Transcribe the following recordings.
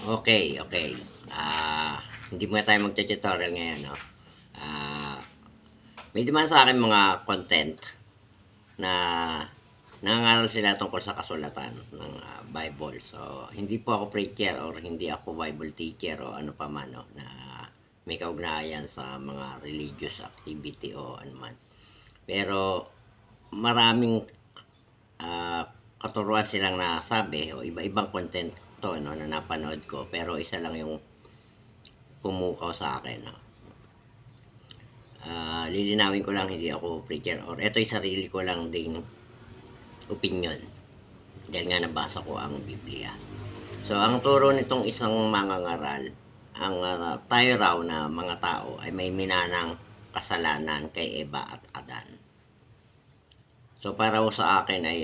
Okay, okay. Hindi muna tayo magtu-tutorial ngayon, no? Ah, may dumaan sa akin mga content na nangangaral sila tungkol sa kasulatan ng Bible. So, hindi po ako preacher or hindi ako Bible teacher o ano pa man, no, na may kaugnayan sa mga religious activity o ano man. Pero maraming katuruan silang nasabi o iba-ibang content to, no, na napanood ko, pero isa lang yung pumukaw sa akin, no. Lilinawin ko lang, hindi ako preacher or ito'y sarili ko lang ding opinion dahil nga nabasa ko ang Biblia. So ang turo nitong isang mangangaral, ang tayo raw na mga tao ay may minanang kasalanan kay Eva at Adan. So para sa akin ay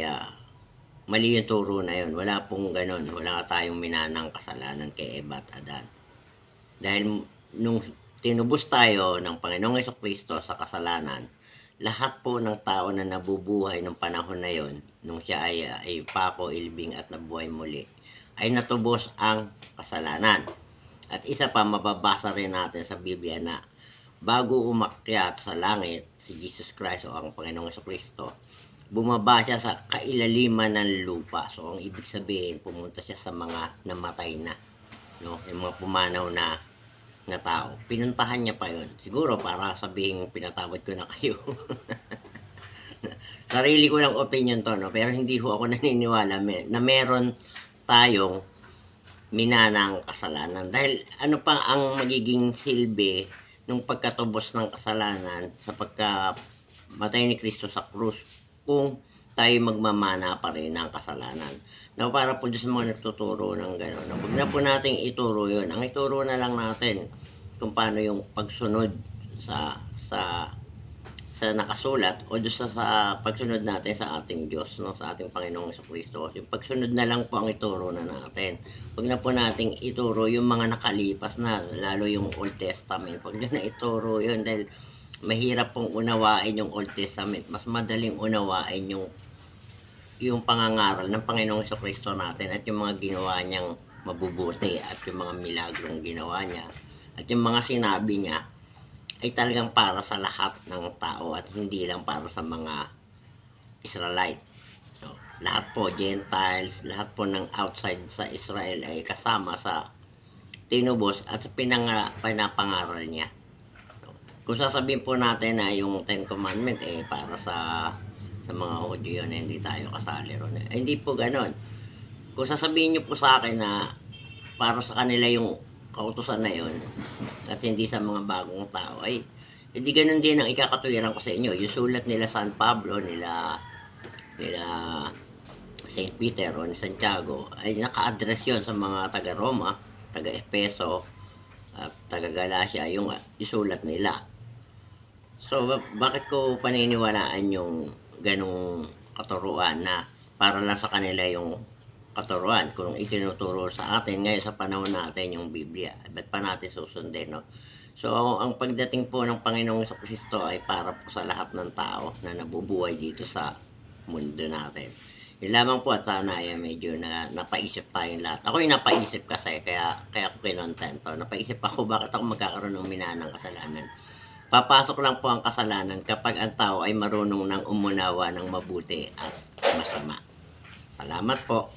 mali yung turo na yun. Wala pong ganun. Wala tayong minanang kasalanan kay Eva at Adan. Dahil nung tinubos tayo ng Panginoong Jesucristo sa kasalanan, lahat po ng tao na nabubuhay ng panahon na yon, nung siya ay pako, ilbing at nabuhay muli, ay natubos ang kasalanan. At isa pa, mababasa rin natin sa Biblia na bago umakyat sa langit si Jesus Christ o ang Panginoong Jesucristo, bumaba siya sa kailaliman ng lupa. So ang ibig sabihin, pumunta siya sa mga namatay na, no, yung mga pumanaw na tao. Pinuntahan niya pa yun. Siguro para sabihin pinatawad ko na kayo. Sarili ko lang opinion to, no? Pero hindi ho ako naniniwala na meron tayong minanang kasalanan. Dahil ano pa ang magiging silbi nung pagkatubos ng kasalanan sa pagkamatay ni Kristo sa krus kung tayo magmamana pa rin ng kasalanan. Now, para po sa mga nagtuturo ng gano'n, huwag na po nating ituro yun. Ang ituro na lang natin kung paano yung pagsunod sa nakasulat o sa pagsunod natin sa ating Diyos, no, sa ating Panginoong Jesucristo. Yung pagsunod na lang po ang ituro na natin. Huwag na po nating ituro yung mga nakalipas na, lalo yung Old Testament. Huwag na ituro yun dahil mahirap pong unawain yung Old Testament. Mas madaling unawain yung pangangaral ng Panginoong Jesucristo natin at yung mga ginawa niyang mabubuti at yung mga milagrong ginawa niya at yung mga sinabi niya ay talagang para sa lahat ng tao at hindi lang para sa mga Israelite. So, lahat po, Gentiles, lahat po ng outside sa Israel ay kasama sa tinubos at sa pinapangaral niya. So, kung sasabihin po natin na yung Ten Commandment para sa mga Hudyo na hindi tayo kasali ron, hindi po ganon. Kung sasabihin nyo po sa akin na para sa kanila yung kautusan na yun at hindi sa mga bagong tao, ay hindi ganun din ang ikakatuwiran ko sa inyo. Yung sulat nila San Pablo, nila St. Peter o ni Santiago ay naka-address yun sa mga taga Roma, taga Efeso at taga Galacia, yung isulat nila. So bakit ko paniniwalaan yung ganong katuruan na para lang sa kanila yung katuruan kung itinuturo sa atin ngayon sa panahon natin yung Biblia? Ba't pa natin susundin, no? So ang pagdating po ng Panginoong Jesucristo ay para po sa lahat ng tao na nabubuhay dito sa mundo natin. Yun lamang po, at sana ay medyo napaisip tayong lahat. Ako yung napaisip kasi kaya ako kinontento. Napaisip ako bakit ako magkakaroon ng minanang kasalanan. Papasok lang po ang kasalanan kapag ang tao ay marunong ng umunawa ng mabuti at masama. Salamat po.